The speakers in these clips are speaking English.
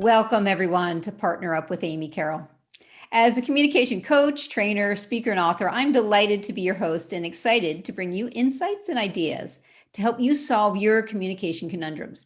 Welcome, everyone, to Partner Up with Amy Carroll. As a communication coach, trainer, speaker, and author, I'm delighted to be your host and excited to bring you insights and ideas to help you solve your communication conundrums.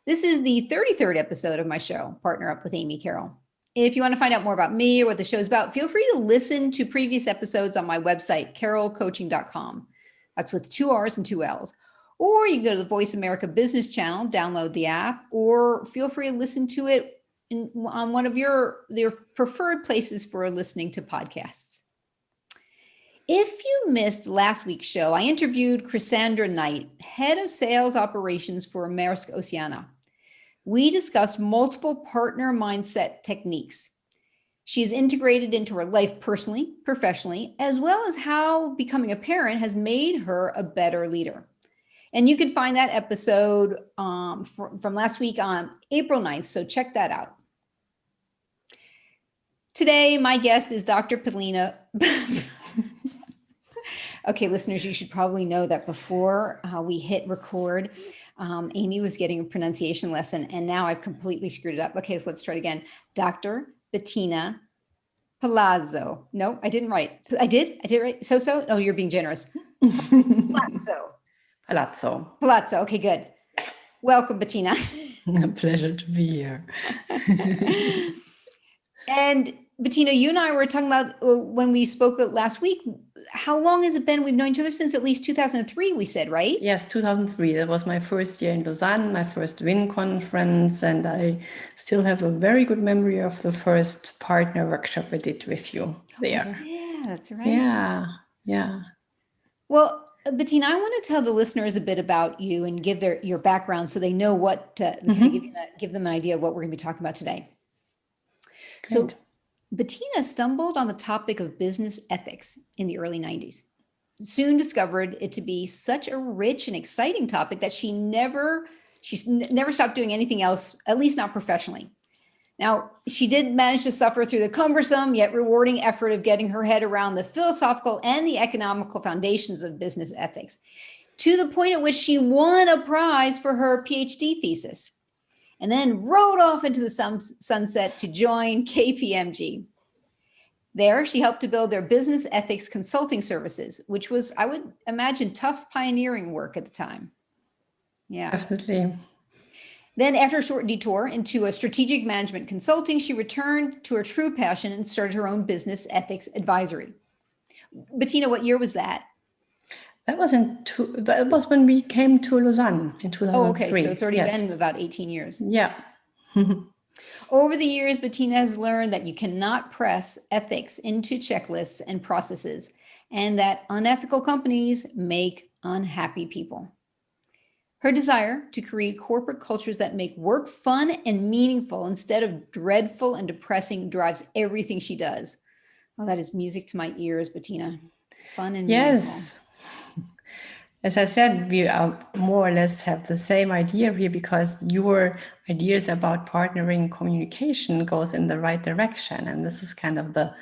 This is the 33rd episode of my show, Partner Up with Amy Carroll. If you want to find out more about me or what the show is about, feel free to listen to previous episodes on my website, carrollcoaching.com. That's with 2 R's and 2 L's. Or you can go to the VoiceAmerica Business Channel, download the app, or feel free to listen to it on one of their preferred places for listening to podcasts. If you missed last week's show, I interviewed Chrisandra Knight, head of sales operations for Maersk Oceana. We discussed multiple partner mindset techniques. She's integrated into her life personally, professionally, as well as how becoming a parent has made her a better leader. And you can find that episode from last week on April 9th, so check that out. Today, my guest is Dr. Bettina. Okay, listeners, you should probably know that before we hit record, Amy was getting a pronunciation lesson, and now I've completely screwed it up. Okay, so let's try it again. Dr. Bettina Palazzo. No, I didn't write. I did right. So. Oh, you're being generous. Palazzo. Okay, good. Welcome, Bettina. A pleasure to be here. And Bettina, you and I were talking about when we spoke last week. How long has it been? We've known each other since at least 2003, we said, right? Yes, 2003. That was my first year in Lausanne, my first WIN conference, and I still have a very good memory of the first partner workshop I did with you there. Oh, yeah, that's right. Yeah. Well, Bettina, I want to tell the listeners a bit about you and give your background so they know what to give them an idea of what we're going to be talking about today. Great. So Bettina stumbled on the topic of business ethics in the early 90s. Soon discovered it to be such a rich and exciting topic that she's never stopped doing anything else, at least not professionally. Now, she did manage to suffer through the cumbersome yet rewarding effort of getting her head around the philosophical and the economical foundations of business ethics, to the point at which she won a prize for her PhD thesis, and then rode off into the sunset to join KPMG. There, she helped to build their business ethics consulting services, which was, I would imagine, tough pioneering work at the time. Yeah. Definitely. Then after a short detour into a strategic management consulting, she returned to her true passion and started her own business ethics advisory. Bettina, what year was that? That was when we came to Lausanne in 2003. Oh, okay. So it's already been about 18 years. Yeah. Over the years, Bettina has learned that you cannot press ethics into checklists and processes, and that unethical companies make unhappy people. Her desire to create corporate cultures that make work fun and meaningful instead of dreadful and depressing drives everything she does. Well, that is music to my ears, Bettina. Fun and meaningful. Yes. As I said, we more or less have the same idea here, because your ideas about partnering communication goes in the right direction. And this is kind of the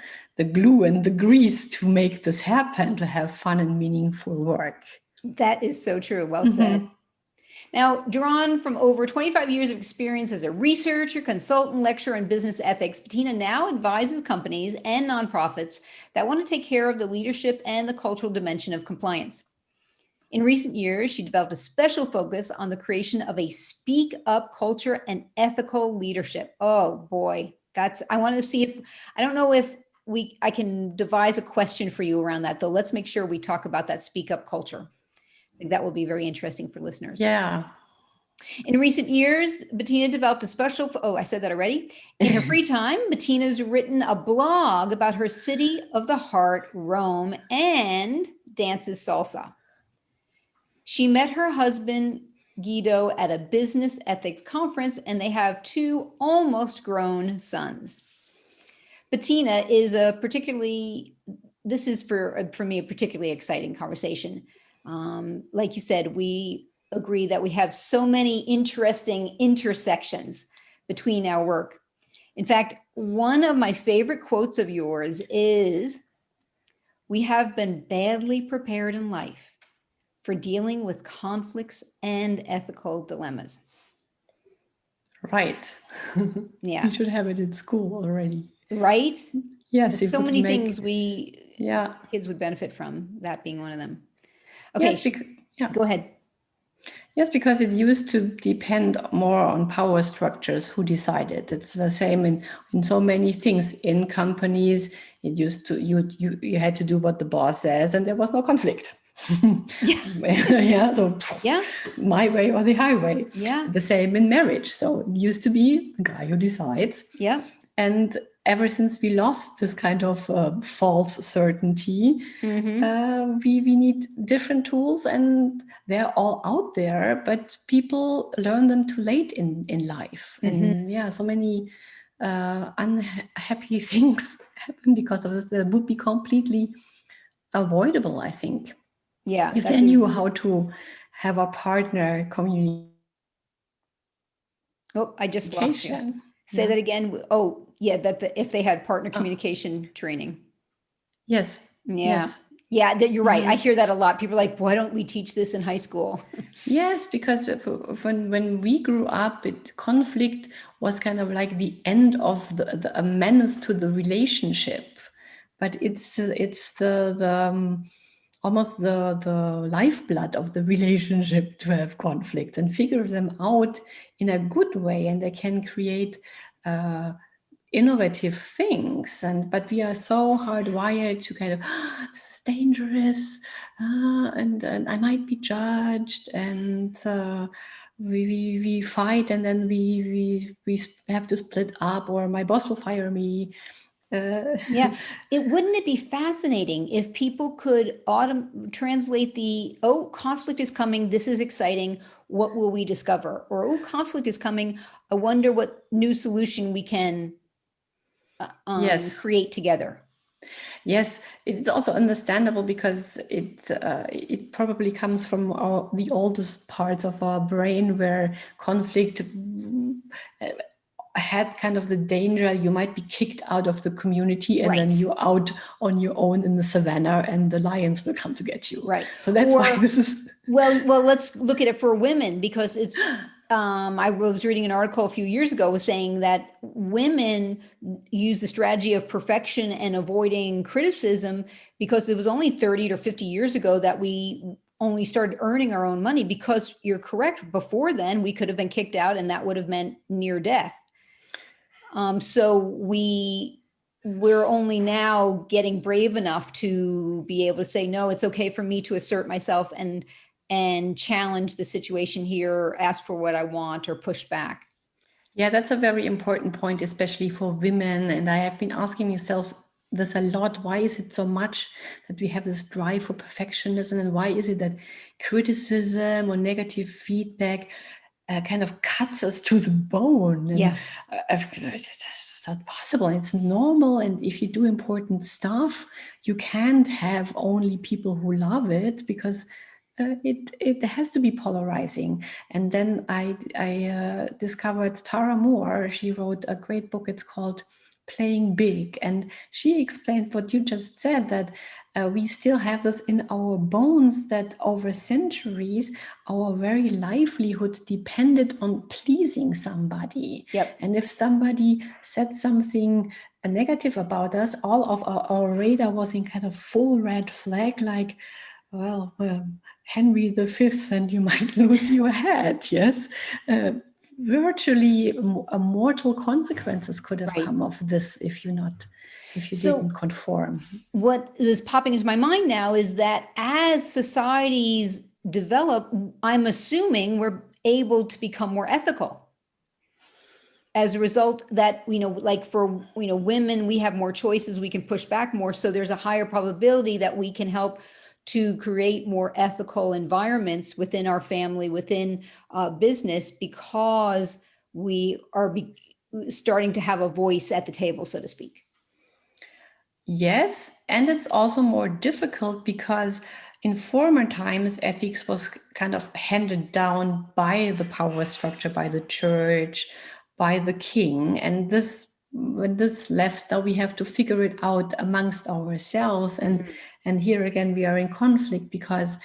glue and the grease to make this happen, to have fun and meaningful work. That is so true. Well said. Now, drawn from over 25 years of experience as a researcher, consultant, lecturer in business ethics, Bettina now advises companies and nonprofits that want to take care of the leadership and the cultural dimension of compliance. In recent years, she developed a special focus on the creation of a speak up culture and ethical leadership. Oh boy, I want to see I don't know if I can devise a question for you around that, though. Let's make sure we talk about that speak up culture. I think that will be very interesting for listeners. Yeah. In recent years, Bettina developed a special, I said that already. In her free time, Bettina's written a blog about her city of the heart, Rome, and dances salsa. She met her husband, Guido, at a business ethics conference, and they have 2 almost grown sons. Bettina is this is for me a particularly exciting conversation. Like you said, we agree that we have so many interesting intersections between our work. In fact, one of my favorite quotes of yours is, "We have been badly prepared in life for dealing with conflicts and ethical dilemmas." Right. Yeah. You should have it in school already. Right? Yes, There's it so would many make, things yeah. kids would benefit from, that being one of them. Okay, Yes, yeah. go ahead. Yes, because it used to depend more on power structures who decided. It's the same in so many things. In companies, it used to you had to do what the boss says, and there was no conflict. Yeah. Yeah, so Yeah. my way or the highway. Yeah. The same in marriage. So it used to be the guy who decides. Yeah. And ever since we lost this kind of false certainty, we need different tools, and they're all out there, but people learn them too late in life. And yeah, so many unhappy things happen because of this that would be completely avoidable, I think. Yeah. If they knew how to have a partner communication. Oh, I just lost you. Say Yeah. that again. Oh, yeah, if they had partner communication training. Yes. Yeah. Yes. Yeah, you're right. I hear that a lot. People are like, why don't we teach this in high school? Yes, because when we grew up, conflict was kind of like the end of a menace to the relationship. But it's almost the lifeblood of the relationship to have conflict and figure them out in a good way, and they can create innovative things. But we are so hardwired to kind of, this is dangerous, and I might be judged, and we fight, and then we have to split up, or my boss will fire me. Yeah. Wouldn't it be fascinating if people could translate conflict is coming, this is exciting, what will we discover? Or, conflict is coming, I wonder what new solution we can Yes. create together. Yes, it's also understandable because it probably comes from the oldest parts of our brain, where conflict had kind of the danger you might be kicked out of the community, and then you're out on your own in the savannah, and the lions will come to get you. Right. So that's why this is. Well, let's look at it for women, because it's. I was reading an article a few years ago saying that women use the strategy of perfection and avoiding criticism, because it was only 30 or 50 years ago that we only started earning our own money. Because you're correct, before then we could have been kicked out, and that would have meant near death. So we're only now getting brave enough to be able to say, no, it's okay for me to assert myself and challenge the situation here, ask for what I want, or push back. Yeah, that's a very important point, especially for women. And I have been asking myself this a lot. Why is it so much that we have this drive for perfectionism? And why is it that criticism or negative feedback kind of cuts us to the bone? And it's not possible. It's normal. And if you do important stuff, you can't have only people who love it, because it has to be polarizing. And then I discovered Tara Moore. She wrote a great book. It's called Playing Big. And she explained what you just said, that we still have this in our bones, that over centuries, our very livelihood depended on pleasing somebody. Yep. And if somebody said something negative about us, all of our radar was in kind of full red flag, like, well, Henry V, and you might lose your head. Yes. Virtually mortal consequences could have come of this if you didn't conform. What is popping into my mind now is that as societies develop, I'm assuming we're able to become more ethical. As a result, that, like for, women, we have more choices, we can push back more. So there's a higher probability that we can help to create more ethical environments within our family, within business, because we are starting to have a voice at the table, so to speak. Yes, and it's also more difficult because in former times, ethics was kind of handed down by the power structure, by the church, by the king. And when this left, now we have to figure it out amongst ourselves. And here again, we are in conflict, because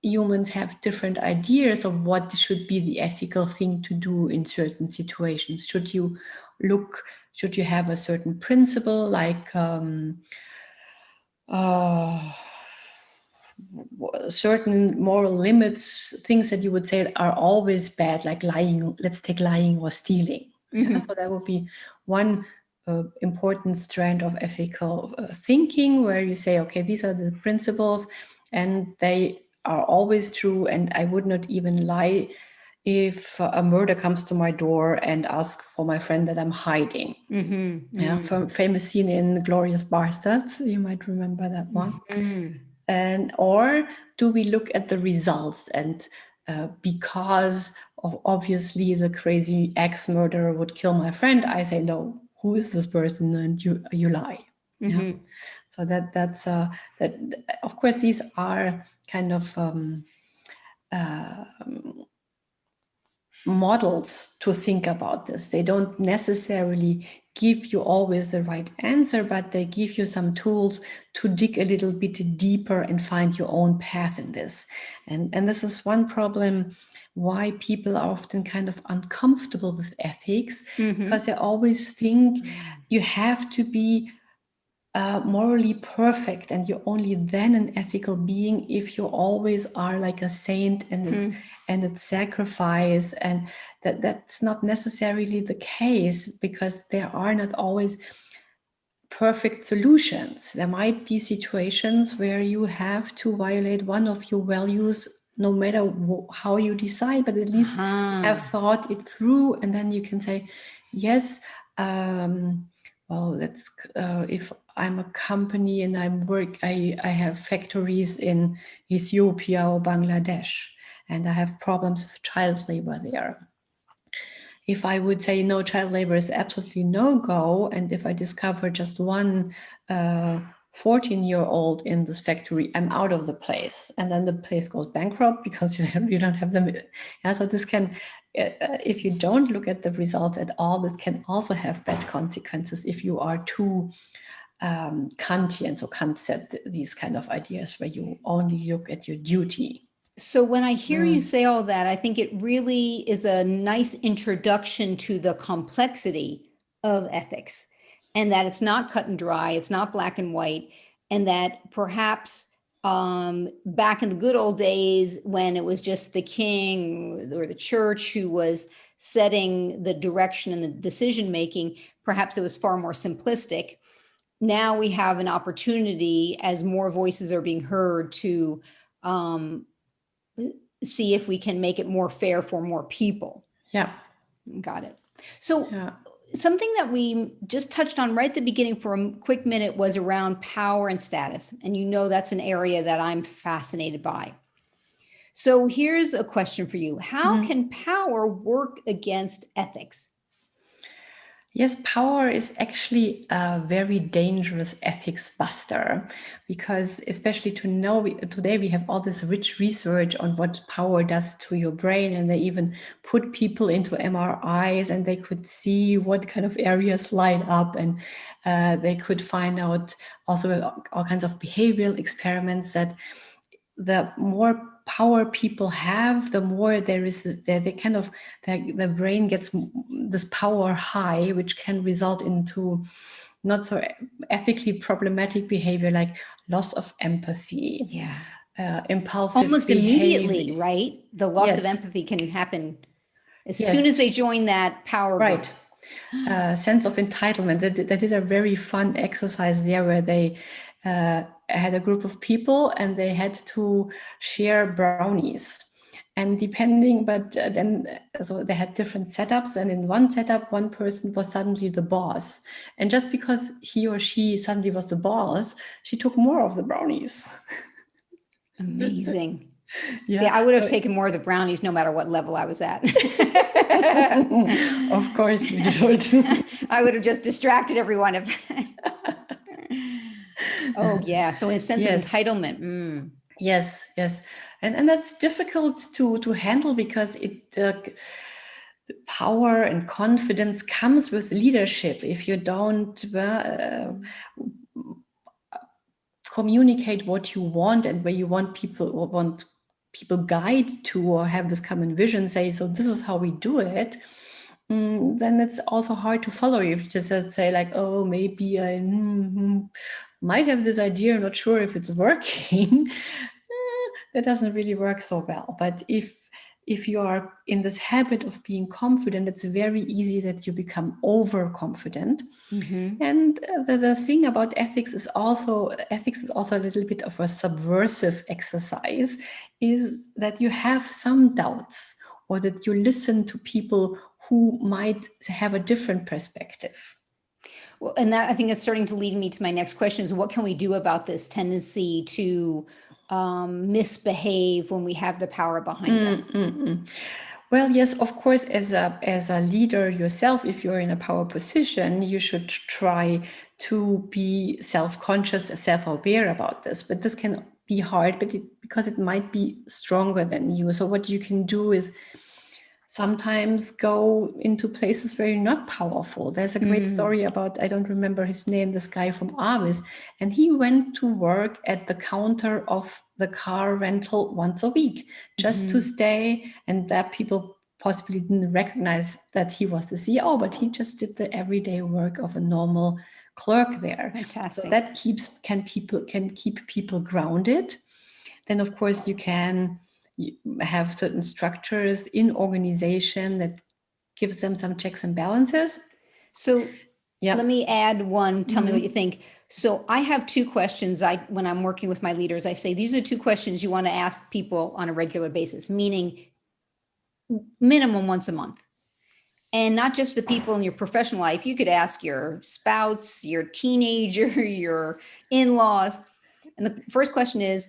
humans have different ideas of what should be the ethical thing to do in certain situations. Should you have a certain principle like certain moral limits, things that you would say are always bad, like lying. Let's take lying or stealing. Yeah, so that would be one important strand of ethical thinking, where you say, okay, these are the principles and they are always true, and I would not even lie if a murder comes to my door and asks for my friend that I'm hiding. Yeah, famous scene in Glorious Bastards, you might remember that one. And or do we look at the results, and because of obviously the crazy ex-murderer would kill my friend, I say, no, who is this person? And you lie. Yeah. So that's that of course these are kind of models to think about this. They don't necessarily give you always the right answer, but they give you some tools to dig a little bit deeper and find your own path in this. And this is one problem why people are often kind of uncomfortable with ethics, because they always think you have to be morally perfect, and you're only then an ethical being if you always are like a saint, and it's sacrifice, and that's not necessarily the case, because there are not always perfect solutions. There might be situations where you have to violate one of your values, no matter how you decide, but at least have thought it through, and then you can say, yes, well, if I'm a company and I have factories in Ethiopia or Bangladesh, and I have problems with child labor there. If I would say no, child labor is absolutely no-go, and if I discover just one 14-year-old in this factory, I'm out of the place, and then the place goes bankrupt because you don't have them. Yeah, so this can, if you don't look at the results at all, this can also have bad consequences if you are too Kantian. So Kant said these kind of ideas where you only look at your duty. So when I hear you say all that, I think it really is a nice introduction to the complexity of ethics, and that it's not cut and dry, it's not black and white, and that perhaps back in the good old days when it was just the king or the church who was setting the direction and the decision making, perhaps it was far more simplistic. Now we have an opportunity, as more voices are being heard, to see if we can make it more fair for more people. Yeah. Got it. So something that we just touched on right at the beginning for a quick minute was around power and status. And you know that's an area that I'm fascinated by. So here's a question for you. How can power work against ethics? Yes, power is actually a very dangerous ethics buster, because especially today we have all this rich research on what power does to your brain, and they even put people into MRIs and they could see what kind of areas light up, and they could find out also with all kinds of behavioral experiments that the more power people have, the more there is the brain gets this power high, which can result into not so ethically problematic behavior like loss of empathy, impulsive almost behavior. Immediately, right? The loss of empathy can happen as soon as they join that power group. Sense of entitlement. They did a very fun exercise there where they had a group of people and they had to share brownies. And so they had different setups, and in one setup, one person was suddenly the boss. And just because he or she suddenly was the boss, she took more of the brownies. Amazing. Yeah, I would have taken more of the brownies no matter what level I was at. Of course you would. I would have just distracted everyone. Oh, yeah. So a sense of entitlement. Yes. And that's difficult to handle, because power and confidence comes with leadership. If you don't communicate what you want and where you want people guide to or have this common vision, say, so this is how we do it, then it's also hard to follow. You just say like, oh, maybe I might have this idea, not sure if it's working. That doesn't really work so well. But if you are in this habit of being confident, it's very easy that you become overconfident. And the thing about ethics is also a little bit of a subversive exercise, is that you have some doubts, or that you listen to people who might have a different perspective. Well, and that, I think, is starting to lead me to my next question, is what can we do about this tendency to misbehave when we have the power behind us? Well, yes, of course, as a leader yourself, if you're in a power position, you should try to be self-conscious, self-aware about this. But this can be hard, because it might be stronger than you. So what you can do is sometimes go into places where you're not powerful. There's a great story about, I don't remember his name, this guy from Avis, and he went to work at the counter of the car rental once a week, just to stay, and that people possibly didn't recognize that he was the CEO, but he just did the everyday work of a normal clerk there. Fantastic. So that can keep people grounded. Then of course you have certain structures in organization that gives them some checks and balances. So let me add one. Tell me what you think. So I have two questions. When I'm working with my leaders, I say, these are the two questions you want to ask people on a regular basis, meaning minimum once a month. And not just the people in your professional life. You could ask your spouse, your teenager, your in-laws. And the first question is,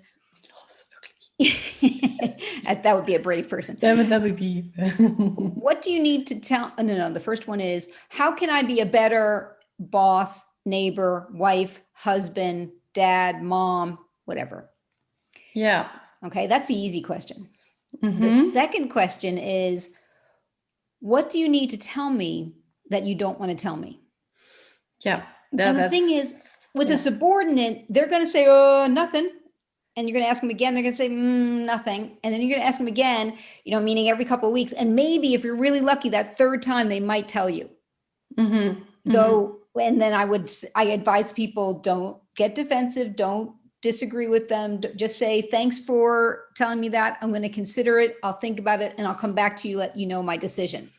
that would be a brave person. That would be. What do you need to tell? No. The first one is, how can I be a better boss, neighbor, wife, husband, dad, mom, whatever? Yeah. Okay, that's the easy question. The second question is, what do you need to tell me that you don't want to tell me? Yeah. And the thing is, with a subordinate, they're going to say, oh, nothing. And you're going to ask them again, they're going to say, nothing. And then you're going to ask them again, meaning every couple of weeks. And maybe if you're really lucky, that third time they might tell you. Though, and then I advise people, don't get defensive, don't disagree with them. Just say, thanks for telling me that. I'm going to consider it. I'll think about it, and I'll come back to you, let you know my decision.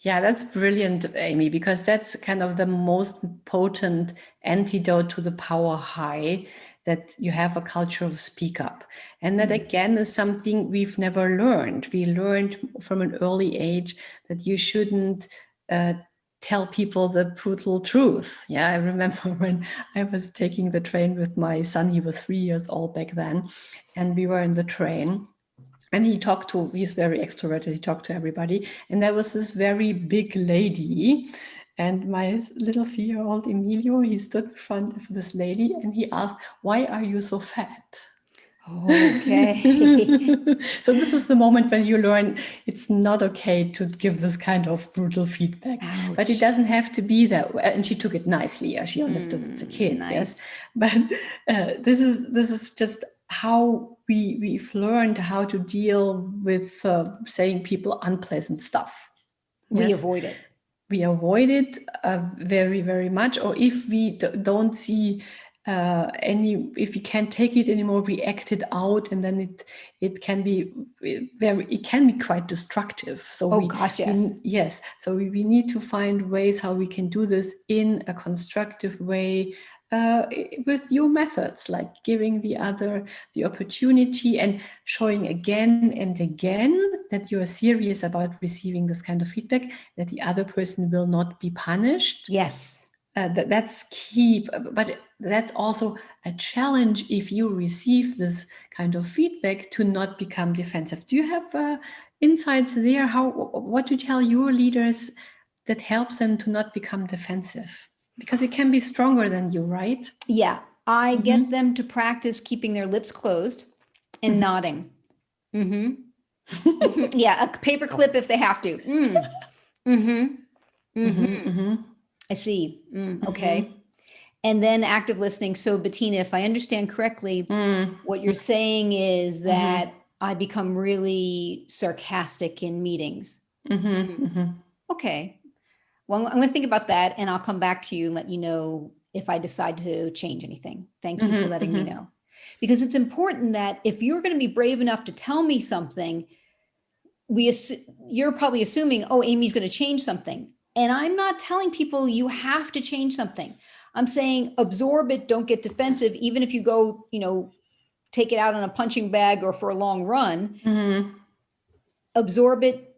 Yeah, that's brilliant, Amy, because that's kind of the most potent antidote to the power high, that you have a culture of speak up. And that again is something we've never learned. We learned from an early age that you shouldn't tell people the brutal truth. Yeah, I remember when I was taking the train with my son, he was 3 years old back then, and we were in the train. And he's very extroverted, he talked to everybody. And there was this very big lady, and my little 3-year-old Emilio, he stood in front of this lady and he asked, why are you so fat? Okay. So this is the moment when you learn it's not okay to give this kind of brutal feedback. Ouch. But it doesn't have to be that way. And she took it nicely. She understood it's a kid. Nice. Yes. But this is just how we've learned how to deal with saying people unpleasant stuff. We avoid it. We avoid it very, very much. Or if we don't see if we can't take it anymore, we act it out, and then it can be quite destructive. So yes. So we need to find ways how we can do this in a constructive way, with your methods, like giving the other the opportunity and showing again and again that you are serious about receiving this kind of feedback, that the other person will not be punished. Yes. That's key, but that's also a challenge if you receive this kind of feedback, to not become defensive. Do you have insights there? What to tell your leaders that helps them to not become defensive? Because it can be stronger than you, right? Yeah. I get them to practice keeping their lips closed and nodding. Yeah. A paperclip if they have to. I see. Okay. And then active listening. So Bettina, if I understand correctly, what you're saying is that I become really sarcastic in meetings. Okay. Well, I'm going to think about that, and I'll come back to you and let you know if I decide to change anything. Thank you for letting me know. Because it's important that if you're going to be brave enough to tell me something, you're probably assuming, oh, Amy's going to change something. And I'm not telling people you have to change something. I'm saying absorb it, don't get defensive, even if you go, take it out on a punching bag or for a long run. Absorb it,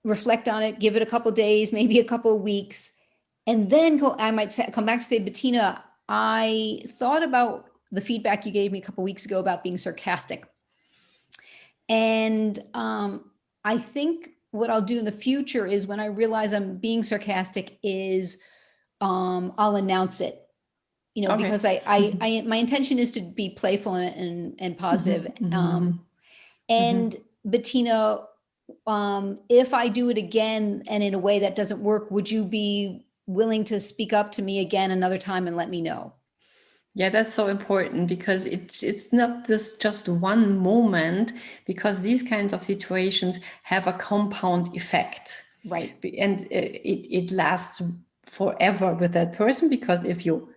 reflect on it, give it a couple of days, maybe a couple of weeks, and then I might come back to say, Bettina, I thought about the feedback you gave me a couple of weeks ago about being sarcastic. And I think what I'll do in the future is when I realize I'm being sarcastic is I'll announce it, because my intention is to be playful and positive. And Bettina, if I do it again and in a way that doesn't work, would you be willing to speak up to me again another time and let me know? Yeah, that's so important, because it's not this just one moment, because these kinds of situations have a compound effect. Right. And it lasts forever with that person, because if you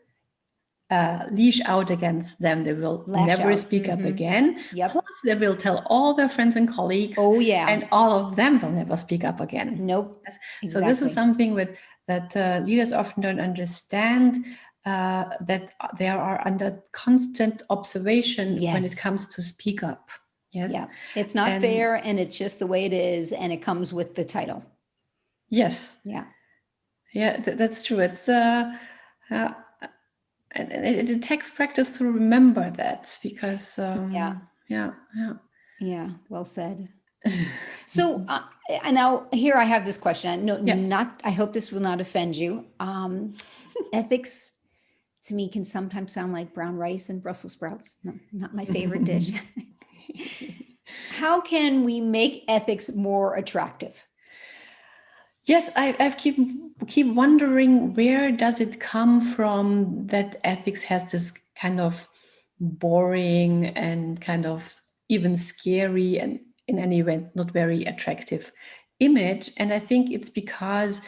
leash out against them, they will never speak up again. Yep. Plus, they will tell all their friends and colleagues. Oh, yeah. And all of them will never speak up again. Nope. Yes? Exactly. So this is something that leaders often don't understand, that they are under constant observation when it comes to speak up. Yes. Yeah. It's not fair, and it's just the way it is, and it comes with the title. Yes. Yeah. Yeah, that's true. It's and it takes practice to remember that, because yeah, well said. So and now here I have this question. I hope this will not offend you. Ethics to me can sometimes sound like brown rice and Brussels sprouts. Not my favorite dish. How can we make ethics more attractive? Yes, I keep wondering, where does it come from that ethics has this kind of boring and kind of even scary and in any event not very attractive image? And I think it's because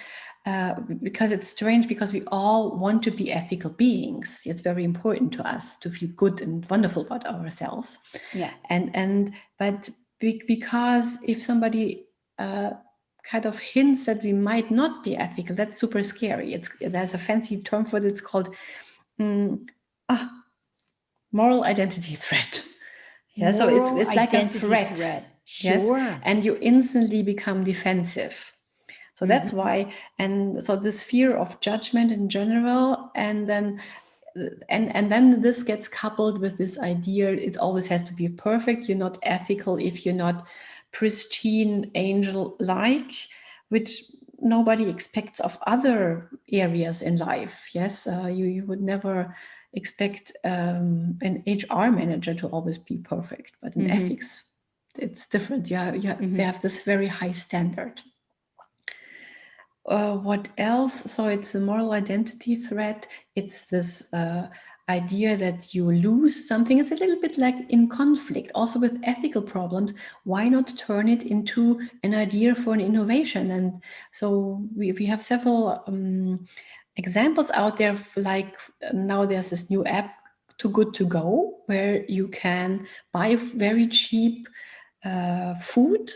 it's strange, because we all want to be ethical beings. It's very important to us to feel good and wonderful about ourselves. Yeah. But because if somebody kind of hints that we might not be ethical, that's super scary. There's a fancy term for it. It's called moral identity threat. Yeah, so it's like a threat. Sure. Yes, and you instantly become defensive. So that's why, and so this fear of judgment in general, and then this gets coupled with this idea it always has to be perfect. You're not ethical if you're not pristine, angel-like, which nobody expects of other areas in life. Yes, you would never expect an HR manager to always be perfect, but in ethics, it's different. They have this very high standard. What else? So it's a moral identity threat. It's this idea that you lose something. It's a little bit like in conflict, also with ethical problems. Why not turn it into an idea for an innovation? And so we have several examples out there. Like now there's this new app, Too Good To Go, where you can buy very cheap food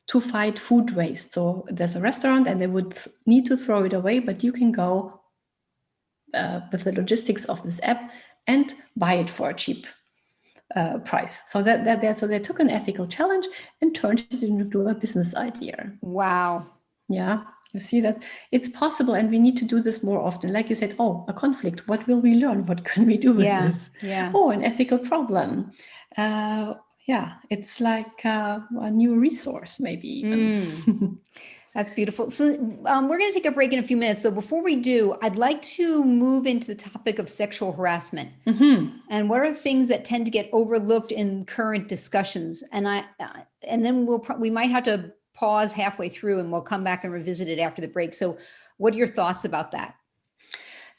to fight food waste. So there's a restaurant and they would need to throw it away, but you can go with the logistics of this app and buy it for a cheap price. So so they took an ethical challenge and turned it into a business idea. Wow. Yeah, you see that it's possible, and we need to do this more often. Like you said, a conflict. What will we learn? What can we do with this? Yeah. Oh, an ethical problem. It's like a new resource, maybe even. That's beautiful. So we're going to take a break in a few minutes. So before we do, I'd like to move into the topic of sexual harassment. And what are the things that tend to get overlooked in current discussions? And then we might have to pause halfway through, and we'll come back and revisit it after the break. So what are your thoughts about that?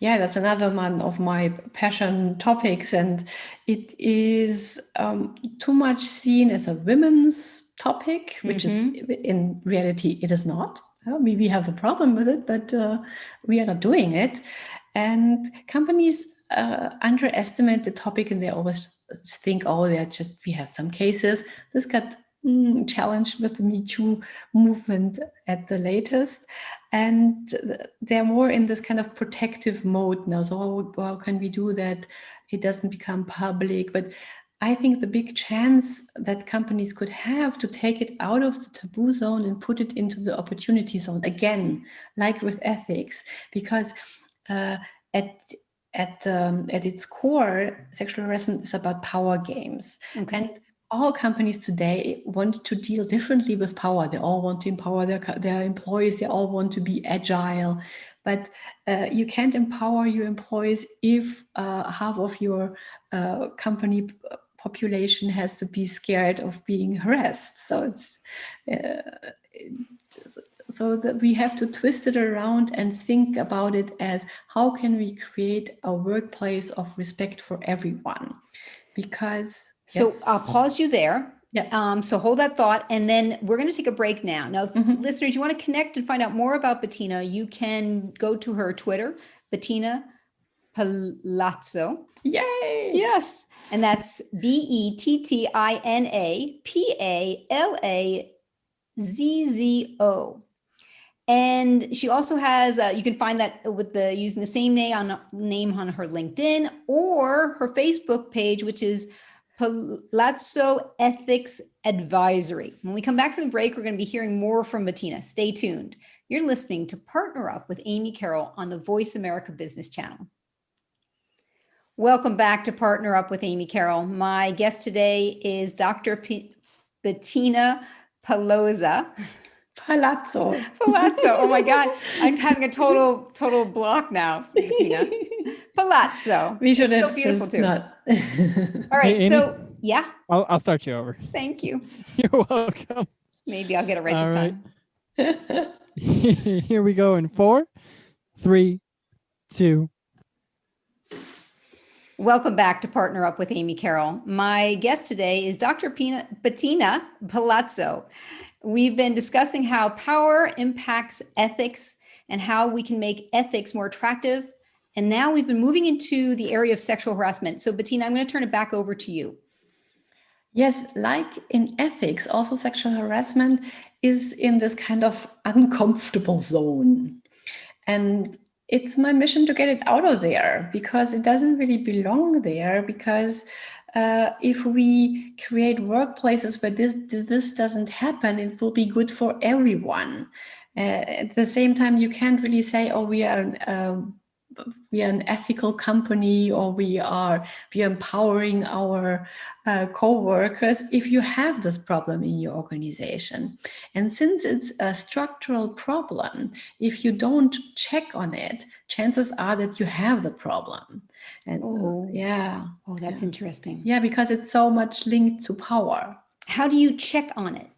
Yeah, that's another one of my passion topics, and it is too much seen as a women's topic, which is in reality it is not. We have a problem with it, but we are not doing it. And companies underestimate the topic, and they always think, oh, we have some cases. This got challenged with the Me Too movement at the latest. And they're more in this kind of protective mode now. So how can we do that? It doesn't become public. But I think the big chance that companies could have to take it out of the taboo zone and put it into the opportunity zone again, like with ethics, because at its core, sexual harassment is about power games. Okay. And all companies today want to deal differently with power. They all want to empower their employees. They all want to be agile. But you can't empower your employees if half of your company population has to be scared of being harassed. So so that we have to twist it around and think about it as how can we create a workplace of respect for everyone? Because so I'll pause you there. Yeah. So hold that thought, and then we're going to take a break now. Now, if listeners, you want to connect and find out more about Bettina, you can go to her Twitter, Bettina Palazzo. Yay! Yes. And that's Bettina Palazzo. And she also has, you can find that with using the same name on her LinkedIn or her Facebook page, which is Palazzo Ethics Advisory. When we come back from the break, we're going to be hearing more from Bettina. Stay tuned. You're listening to Partner Up with Amy Carroll on the Voice America Business Channel. Welcome back to Partner Up with Amy Carroll. My guest today is Dr. Bettina Palazzo. Oh my God. I'm having a total block now, Bettina. Palazzo. We should have so beautiful just too. Not. All right. Hey, so yeah. I'll start you over. Thank you. You're welcome. Maybe I'll get it right All this right. time. Here we go in 4, 3, 2. Welcome back to Partner Up with Amy Carroll. My guest today is Dr. Bettina Palazzo. We've been discussing how power impacts ethics and how we can make ethics more attractive. And now we've been moving into the area of sexual harassment. So Bettina, I'm going to turn it back over to you. Yes, like in ethics, also sexual harassment is in this kind of uncomfortable zone. And it's my mission to get it out of there because it doesn't really belong there. Because if we create workplaces where this doesn't happen, it will be good for everyone. At the same time, you can't really say, oh, we are an ethical company, or we are empowering our co-workers if you have this problem in your organization. And since it's a structural problem, if you don't check on it, chances are that you have the problem. And that's interesting. Yeah, because it's so much linked to power. How do you check on it?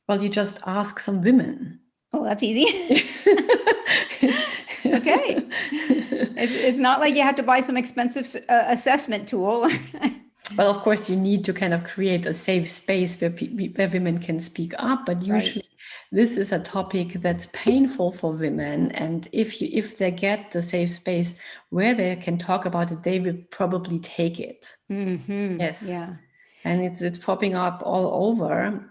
Well, you just ask some women. Oh, that's easy. Okay. It's not like you have to buy some expensive assessment tool. Well, of course, you need to kind of create a safe space where women can speak up. But usually this is a topic that's painful for women. And if they get the safe space where they can talk about it, they will probably take it. Mm-hmm. Yes. Yeah. And it's popping up all over.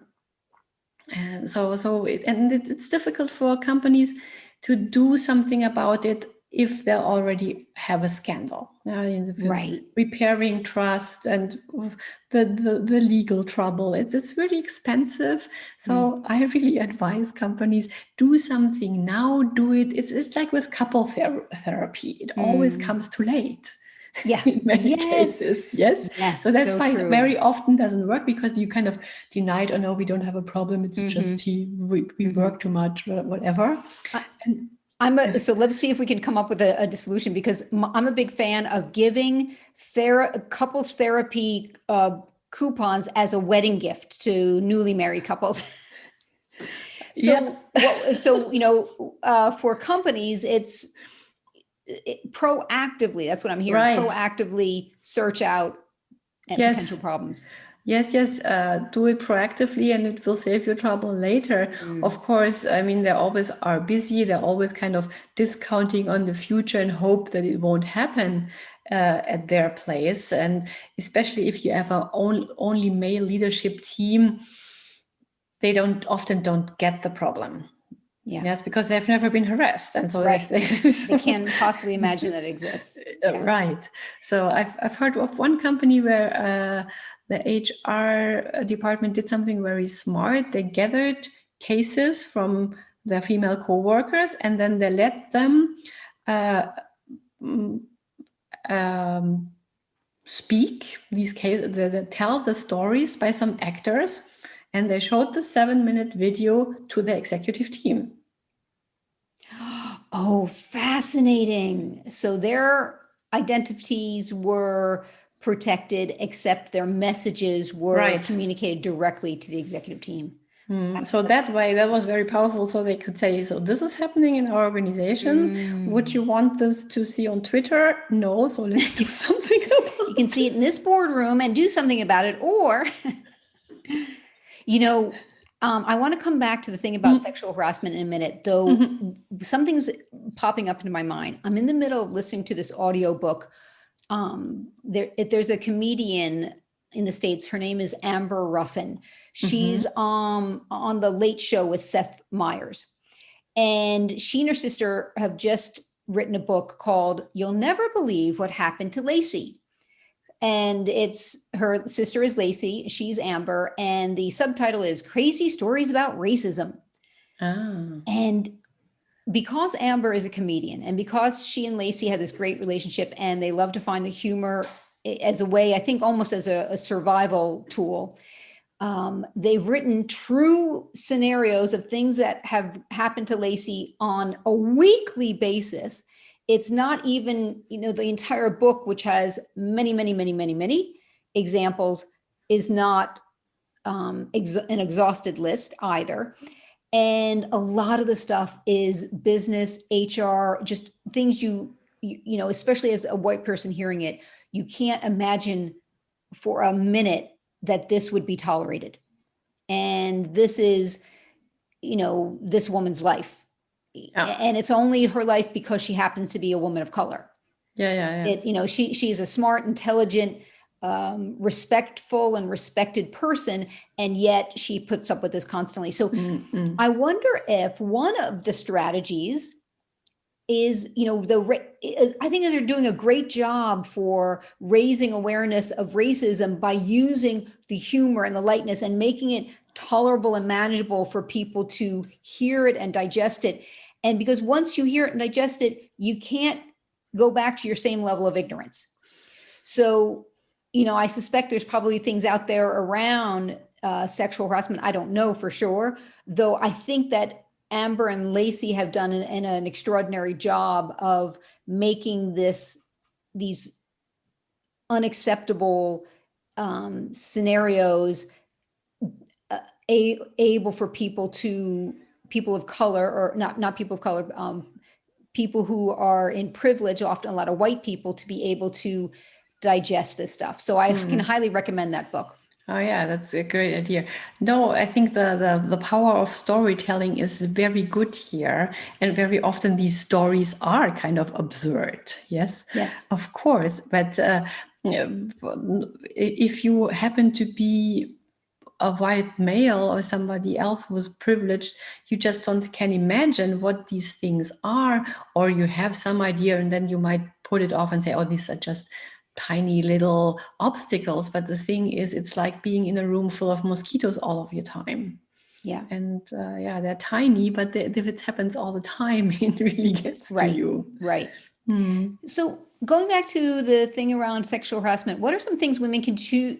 And it's difficult for companies to do something about it if they already have a scandal. Right. Repairing trust and the legal trouble. It's really expensive. So I really advise companies, do something now, do it. It's like with couple therapy. It always comes too late. Yeah. In many cases, yes. So that's why it very often doesn't work, because you kind of deny it. Oh no, we don't have a problem. It's just we work too much, whatever. So let's see if we can come up with a solution, because I'm a big fan of giving couples therapy coupons as a wedding gift to newly married couples. So for companies, proactively, that's what I'm hearing, Right. proactively search out Yes. potential problems. Yes, do it proactively and it will save you trouble later. Of course, I mean, they always are busy. They're always kind of discounting on the future and hope that it won't happen at their place. And especially if you have an only male leadership team, they often don't get the problem. Yeah. Yes, because they've never been harassed. And so Right. they can't possibly imagine that exists. Yeah. Right. So I've heard of one company where the HR department did something very smart. They gathered cases from their female coworkers and then they let them speak these cases, they tell the stories by some actors, and they showed the 7-minute video to the executive team. Oh, fascinating. So their identities were protected, except their messages were Right. communicated directly to the executive team. So that way, that was very powerful. So they could say, so this is happening in our organization. Would you want this to see on Twitter? No. So let's do something about it. You can see it in this boardroom and do something about it. Or, I want to come back to the thing about sexual harassment in a minute, though something's popping up into my mind. I'm in the middle of listening to this audiobook. There's a comedian in the States. Her name is Amber Ruffin. She's on the Late Show with Seth Meyers. And she and her sister have just written a book called You'll Never Believe What Happened to Lacey. And her sister is Lacey, she's Amber, and the subtitle is Crazy Stories About Racism. And because Amber is a comedian and because she and Lacey had this great relationship and they love to find the humor as a way, I think almost as a survival tool, they've written true scenarios of things that have happened to Lacey on a weekly basis. It's not even, the entire book, which has many, many, many, many, many examples, is not an exhausted list either. And a lot of the stuff is business, HR, just things especially as a white person hearing it, you can't imagine for a minute that this would be tolerated. And this is, this woman's life. And it's only her life because she happens to be a woman of color. Yeah. She's a smart, intelligent, respectful and respected person, and yet she puts up with this constantly. So I wonder if one of the strategies is, I think that they're doing a great job for raising awareness of racism by using the humor and the lightness and making it tolerable and manageable for people to hear it and digest it. And because once you hear it and digest it, you can't go back to your same level of ignorance. So, I suspect there's probably things out there around sexual harassment. I don't know for sure, though I think that Amber and Lacey have done an extraordinary job of making these unacceptable scenarios able for people of color, or not people of color, people who are in privilege, often a lot of white people, to be able to digest this stuff. So I can highly recommend that book. Oh yeah, that's a great idea. No, I think the power of storytelling is very good here, and very often these stories are kind of absurd. Yes, of course. But if you happen to be a white male or somebody else who's privileged, you just can imagine what these things are, or you have some idea and then you might put it off and say, oh, these are just tiny little obstacles. But the thing is, it's like being in a room full of mosquitoes all of your time. Yeah. And they're tiny, but if it happens all the time, it really gets to you. Right. So going back to the thing around sexual harassment, what are some things women can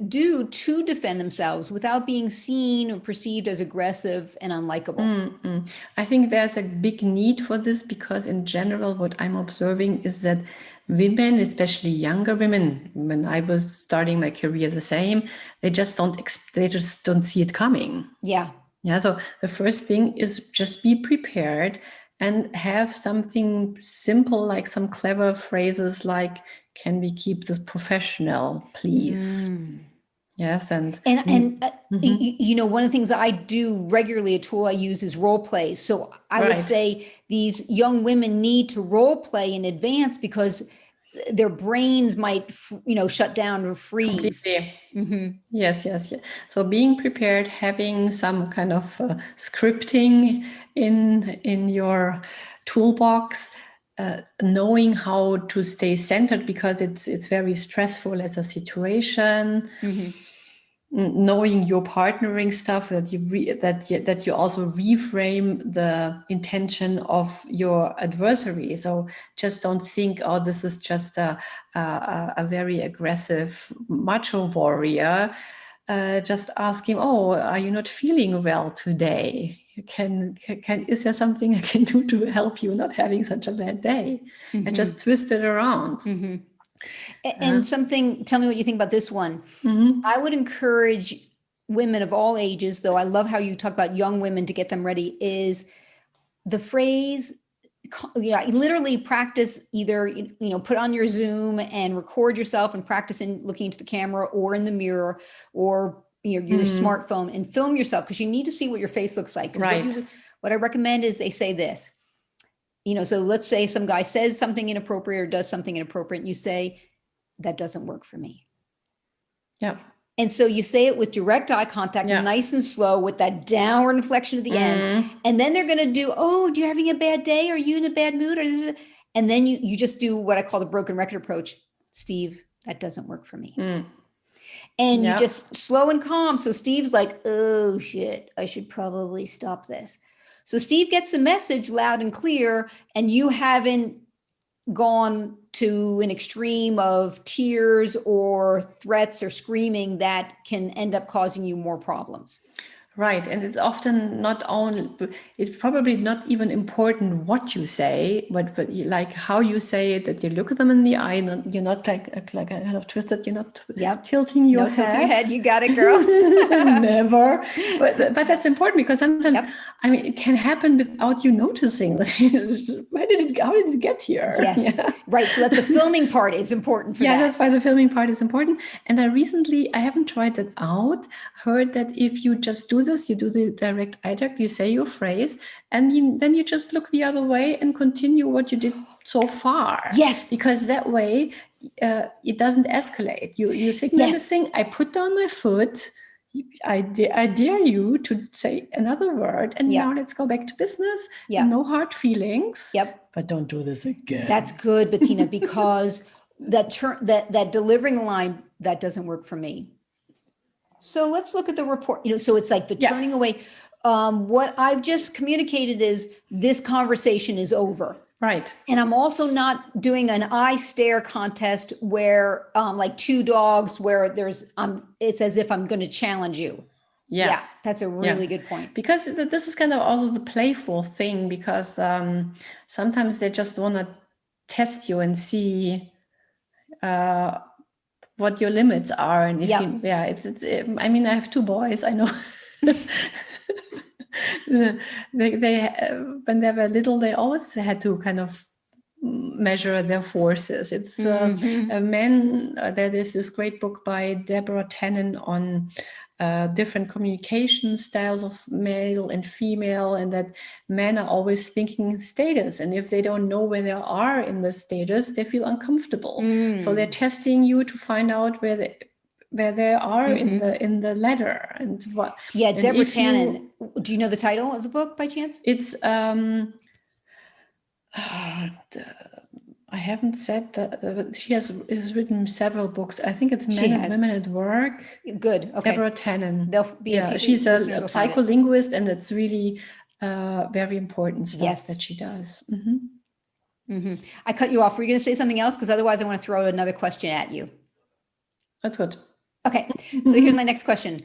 do to defend themselves without being seen or perceived as aggressive and unlikable? I think there's a big need for this, because in general, what I'm observing is that women, especially younger women, when I was starting my career the same, they just don't see it coming. Yeah. So the first thing is just be prepared and have something simple, like some clever phrases like, can we keep this professional, please? Yes. And one of the things I do regularly, a tool I use is role plays. So I would say these young women need to role play in advance because their brains might, shut down or freeze. Yes. So being prepared, having some kind of scripting in your toolbox, knowing how to stay centered because it's very stressful as a situation. Knowing your partnering stuff, that you also reframe the intention of your adversary. So just don't think, oh, this is just a very aggressive macho warrior. Just ask him, oh, are you not feeling well today? Is there something I can do to help you not having such a bad day? And just twist it around. And tell me what you think about this one. I would encourage women of all ages, though I love how you talk about young women to get them ready, is the phrase, literally practice either, put on your Zoom and record yourself and practice in looking into the camera or in the mirror or your smartphone and film yourself because you need to see what your face looks like. What I recommend is they say this, so let's say some guy says something inappropriate or does something inappropriate and you say, that doesn't work for me. Yeah. And so you say it with direct eye contact, nice and slow with that downward inflection at the end. And then they're going to do, oh, are you having a bad day? Are you in a bad mood? And then you just do what I call the broken record approach. Steve, that doesn't work for me. And you just slow and calm. So Steve's like, oh shit, I should probably stop this. So Steve gets the message loud and clear, and you haven't gone to an extreme of tears or threats or screaming that can end up causing you more problems. Right. And it's often it's probably not even important what you say, but like how you say it, that you look at them in the eye, and you're not like kind of twisted, you're not tilting your head. Tilting your head. You got it, girl. Never. But that's important because sometimes, it can happen without you noticing. How did it get here? Yes. Right. So that the filming part is important for that. Yeah, that's why the filming part is important. And I haven't tried that out, heard that if you just do this, you do the direct eye contact, you say your phrase, and then you just look the other way and continue what you did so far. Yes. Because that way it doesn't escalate. You signal the thing, I put down my foot, I dare you to say another word, and now let's go back to business. No hard feelings. But don't do this again. That's good, Bettina, because that delivering the line, that doesn't work for me. So let's look at the report. So it's like the turning away. What I've just communicated is this conversation is over. Right. And I'm also not doing an eye stare contest where like two dogs where it's as if I'm going to challenge you. Yeah, that's a really good point. Because this is kind of also the playful thing, because sometimes they just want to test you and see what your limits are. And if I have two boys, I know. they when they were little, they always had to kind of measure their forces. It's a man. There is this great book by Deborah Tannen on different communication styles of male and female, and that men are always thinking status, and if they don't know where they are in the status, they feel uncomfortable. So they're testing you to find out where they are in the ladder. And what Deborah Tannen, do you know the title of the book by chance? It's I haven't said that. She has written several books. I think it's Men and Women at Work. Good. Okay. Deborah Tannen. She's a psycholinguist, and it's really very important stuff that she does. I cut you off. Were you going to say something else? Because otherwise I want to throw another question at you. That's good. Okay. So here's my next question.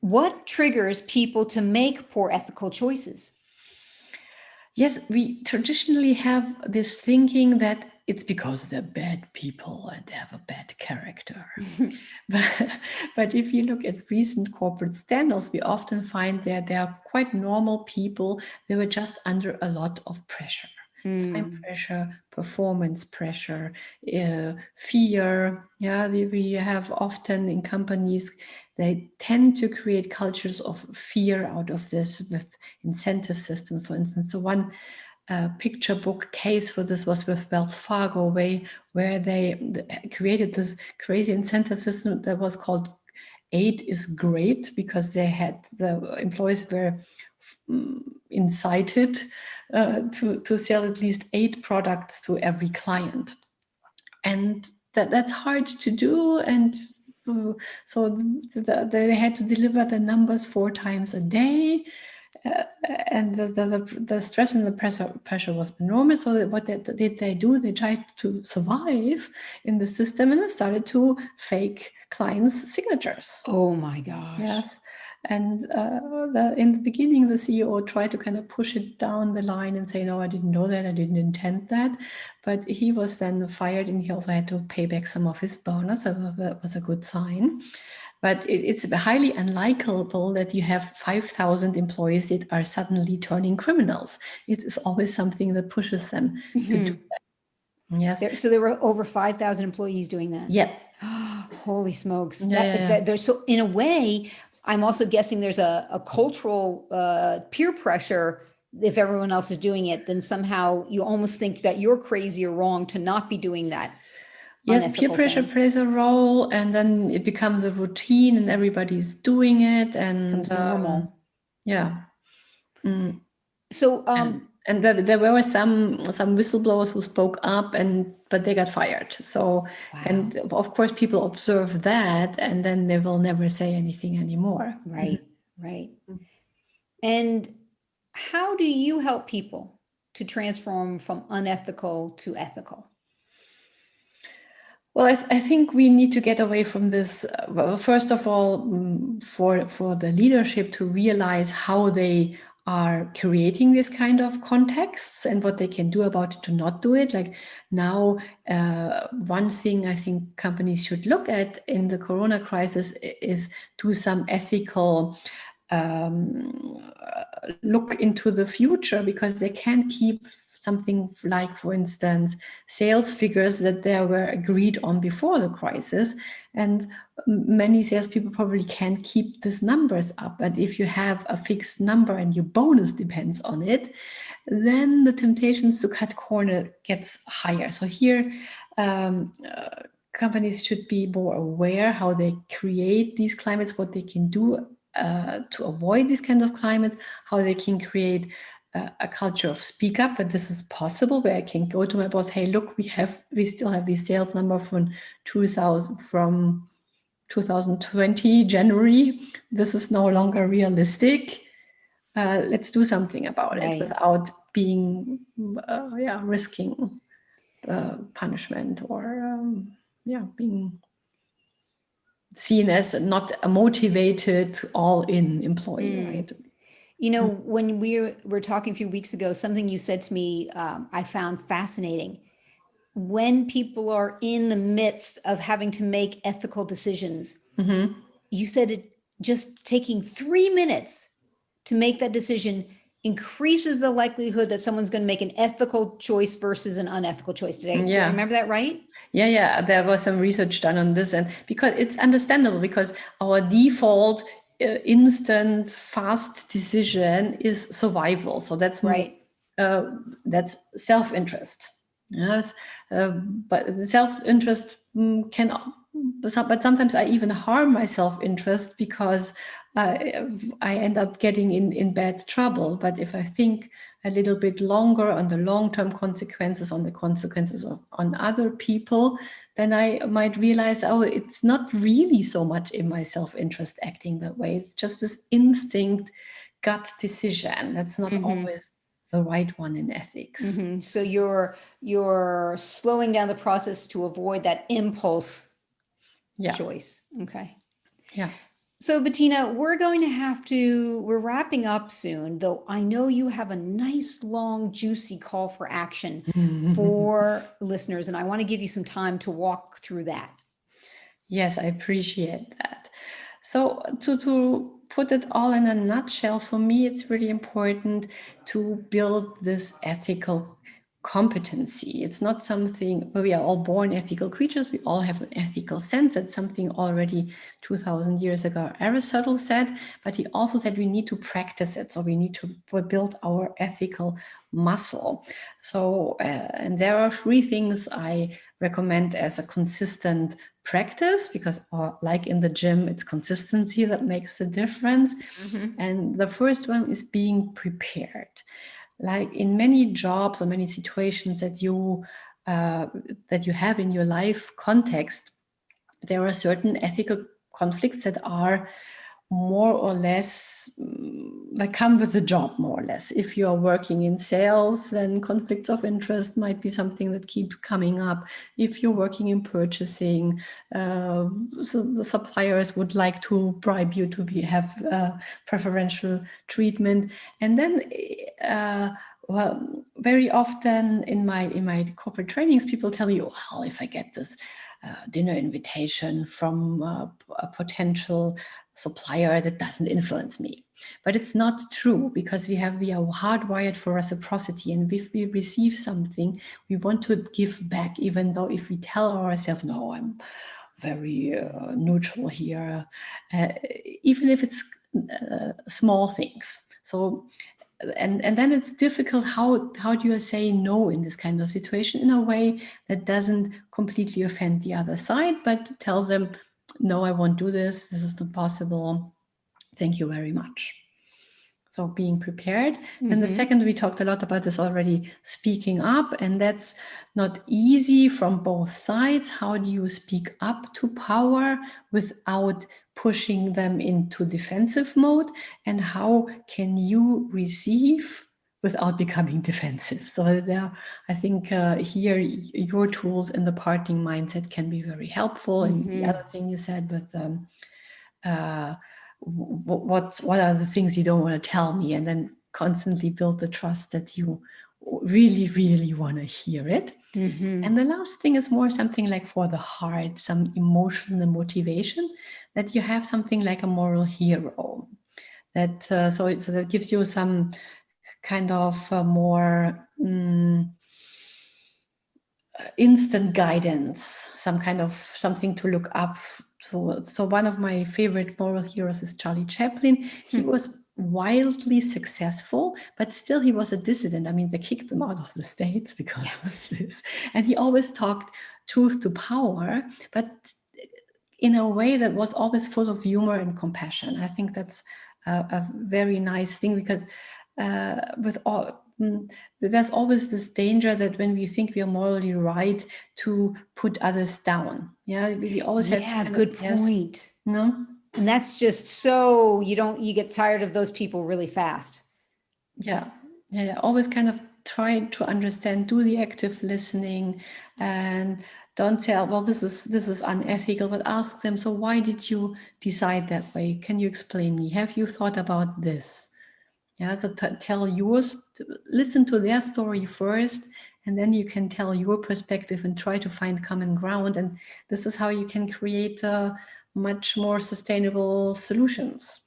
What triggers people to make poor ethical choices? Yes, we traditionally have this thinking that it's because they're bad people and they have a bad character. But if you look at recent corporate scandals, we often find that they are quite normal people. They were just under a lot of pressure. Time pressure, performance pressure, fear. Yeah, we have often in companies, they tend to create cultures of fear out of this with incentive systems, for instance. So one picture book case for this was with Wells Fargo, where they created this crazy incentive system that was called 8 is great, because the employees were incited to sell at least 8 products to every client. And that's hard to do. And so they had to deliver the numbers 4 times a day. And the stress and the pressure was enormous. So what did they do? They tried to survive in the system, and they started to fake clients' signatures. Oh my gosh. Yes. And in the beginning, the CEO tried to kind of push it down the line and say, no, I didn't know that, I didn't intend that. But he was then fired, and he also had to pay back some of his bonus. So that was a good sign. But it's highly unlikable that you have 5,000 employees that are suddenly turning criminals. It is always something that pushes them to do that. Yes. So there were over 5,000 employees doing that. Yeah. Holy smokes. Yeah. There's, so in a way, I'm also guessing there's a cultural peer pressure. If everyone else is doing it, then somehow you almost think that you're crazy or wrong to not be doing that. Yes, peer pressure plays a role, and then it becomes a routine, and everybody's doing it, and becomes normal. Yeah. So, and there were some whistleblowers who spoke up, but they got fired. So, and of course, people observe that, and then they will never say anything anymore. Right. And how do you help people to transform from unethical to ethical? Well, I think we need to get away from this. Well, first of all, for the leadership to realize how they are creating this kind of contexts and what they can do about it to not do it. Like now, one thing I think companies should look at in the Corona crisis is do some ethical look into the future, because they can't keep something like, for instance, sales figures that they were agreed on before the crisis. And many salespeople probably can't keep these numbers up. And if you have a fixed number and your bonus depends on it, then the temptations to cut corner gets higher. So here, companies should be more aware how they create these climates, what they can do to avoid this kind of climate, how they can create a culture of speak up, that this is possible, where I can go to my boss, hey, look, we still have these sales number from 2020 January. This is no longer realistic. Let's do something about it without being risking punishment or being seen as not a motivated all-in employee, right? You know, when we were talking a few weeks ago, something you said to me, I found fascinating. When people are in the midst of having to make ethical decisions, you said it just taking 3 minutes to make that decision increases the likelihood that someone's going to make an ethical choice versus an unethical choice. Did I remember that right? Yeah. There was some research done on this, and because it's understandable, because our default instant fast decision is survival. So that's right. That's self-interest. Yes, but the self-interest but sometimes I even harm my self-interest, because I end up getting in bad trouble. But if I think a little bit longer on the long-term consequences, on the consequences on other people, then I might realize, oh, it's not really so much in my self-interest acting that way. It's just this instinct, gut decision. That's not always the right one in ethics. So you're slowing down the process to avoid that impulse choice. Okay. Yeah. So Bettina, we're wrapping up soon, though I know you have a nice, long, juicy call for action for listeners, and I want to give you some time to walk through that. Yes, I appreciate that. So to put it all in a nutshell, for me, it's really important to build this ethical competency. It's not something where we are all born ethical creatures. We all have an ethical sense. It's something already 2000 years ago Aristotle said, but he also said we need to practice it. So we need to build our ethical muscle. So, and there are three things I recommend as a consistent practice, because like in the gym, it's consistency that makes the difference. And the first one is being prepared. Like in many jobs or many situations that you have in your life context, there are certain ethical conflicts that are more or less that come with the job, more or less. If you are working in sales, then conflicts of interest might be something that keeps coming up. If you're working in purchasing, so the suppliers would like to bribe you to have preferential treatment. And then well, very often in my corporate trainings, people tell me, well, if I get this dinner invitation from a potential supplier, that doesn't influence me. But it's not true, because we are hardwired for reciprocity, and if we receive something, we want to give back, even though if we tell ourselves, no, I'm very neutral here, even if it's small things. So and then it's difficult, how do you say no in this kind of situation in a way that doesn't completely offend the other side, but tells them, no, I won't do this is not possible, thank you very much. So being prepared. And the second, we talked a lot about this already, speaking up, and that's not easy from both sides. How do you speak up to power without pushing them into defensive mode? And how can you receive without becoming defensive? So there, I think here your tools in the partnering mindset can be very helpful. And the other thing you said with what are the things you don't want to tell me, and then constantly build the trust that you really, really want to hear it. And the last thing is more something like for the heart, some emotional motivation, that you have something like a moral hero, that so that gives you some kind of more instant guidance, some kind of something to look up. So one of my favorite moral heroes is Charlie Chaplin. He was wildly successful, but still he was a dissident. I mean, they kicked him out of the States because of this. And he always talked truth to power, but in a way that was always full of humor and compassion. I think that's a very nice thing, because there's always this danger that when we think we are morally right, to put others down. Yeah, we always have to good point. No, and that's just so you get tired of those people really fast. Yeah, always kind of try to understand, do the active listening, and don't say, well, this is unethical, but ask them, so why did you decide that way? Can you explain me? Have you thought about this? Yeah, so tell yours, listen to their story first, and then you can tell your perspective and try to find common ground. And this is how you can create much more sustainable solutions.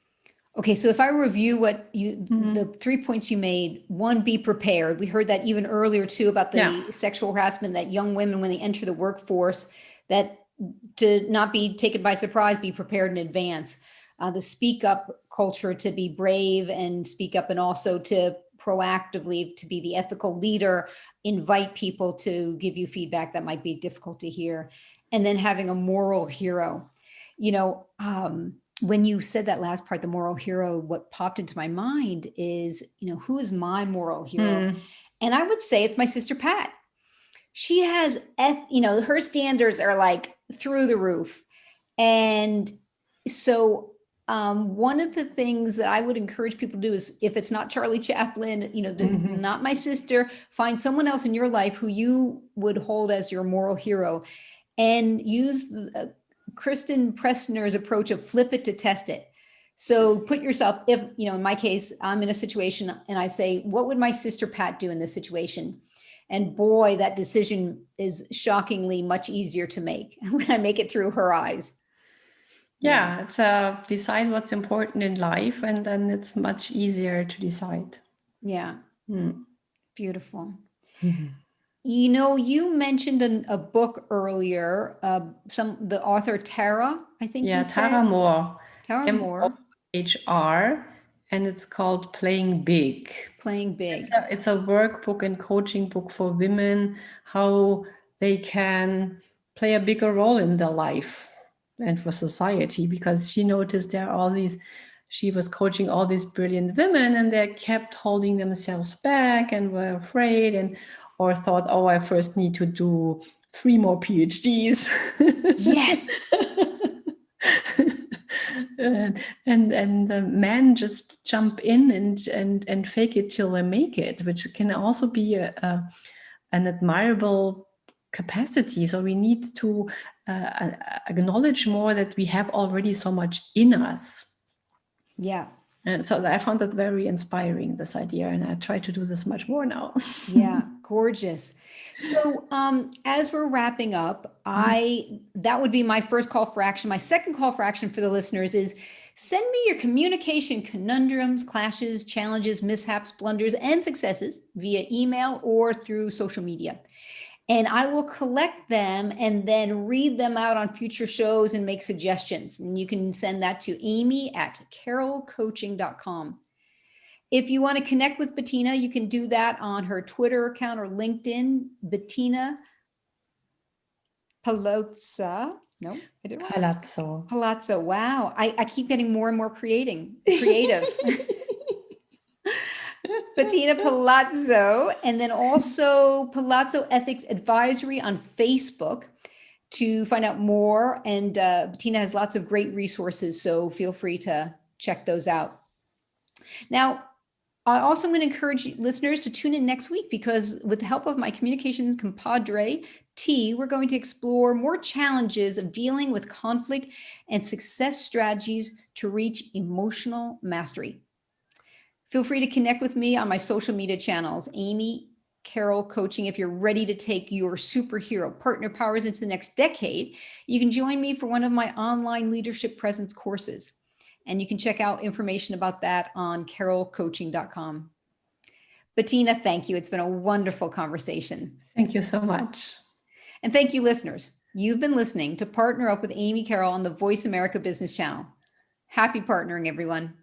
Okay, so if I review what the 3 points you made, one, be prepared. We heard that even earlier too about the sexual harassment, that young women, when they enter the workforce, that to not be taken by surprise, be prepared in advance. The speak up culture, to be brave and speak up, and also to proactively, to be the ethical leader, invite people to give you feedback that might be difficult to hear. And then having a moral hero. When you said that last part, the moral hero, what popped into my mind is, who is my moral hero? And I would say it's my sister, Pat. She has, her standards are like through the roof. And so one of the things that I would encourage people to do is, if it's not Charlie Chaplin, not my sister, find someone else in your life who you would hold as your moral hero, and use Kristen Pressner's approach of flip it to test it. So put yourself, if, in my case, I'm in a situation and I say, what would my sister Pat do in this situation? And boy, that decision is shockingly much easier to make when I make it through her eyes. Yeah, it's decide what's important in life, and then it's much easier to decide. Yeah. Mm. Beautiful. Mhm. You mentioned a book earlier, the author Tara, I think Yeah, you said. Tara Moore, Tara Moore, MOHR, and it's called Playing Big. Playing Big. It's a workbook and coaching book for women, how they can play a bigger role in their life and for society, because she noticed she was coaching all these brilliant women and they kept holding themselves back and were afraid or thought, oh, I first need to do 3 more PhDs. Yes. and the men just jump in and fake it till they make it, which can also be an admirable capacity. So we need to acknowledge more that we have already so much in us. Yeah. And so I found that very inspiring, this idea, and I try to do this much more now. Yeah, gorgeous. So as we're wrapping up, that would be my first call for action. My second call for action for the listeners is send me your communication conundrums, clashes, challenges, mishaps, blunders, and successes via email or through social media. And I will collect them and then read them out on future shows and make suggestions. And you can send that to amy@carrollcoaching.com. If you want to connect with Bettina, you can do that on her Twitter account or LinkedIn, Bettina Palazzo. No, I did wrong. Palazzo. Palazzo. Wow. I keep getting more and more creative. Bettina Palazzo, and then also Palazzo Ethics Advisory on Facebook to find out more. And Bettina has lots of great resources, so feel free to check those out. Now, I also am going to encourage listeners to tune in next week because with the help of my communications compadre, T, we're going to explore more challenges of dealing with conflict and success strategies to reach emotional mastery. Feel free to connect with me on my social media channels, Amy Carroll Coaching. If you're ready to take your superhero partner powers into the next decade, you can join me for one of my online leadership presence courses. And you can check out information about that on carrollcoaching.com. Bettina, thank you. It's been a wonderful conversation. Thank you so much. And thank you, listeners. You've been listening to Partner Up with Amy Carroll on the Voice America Business Channel. Happy partnering, everyone.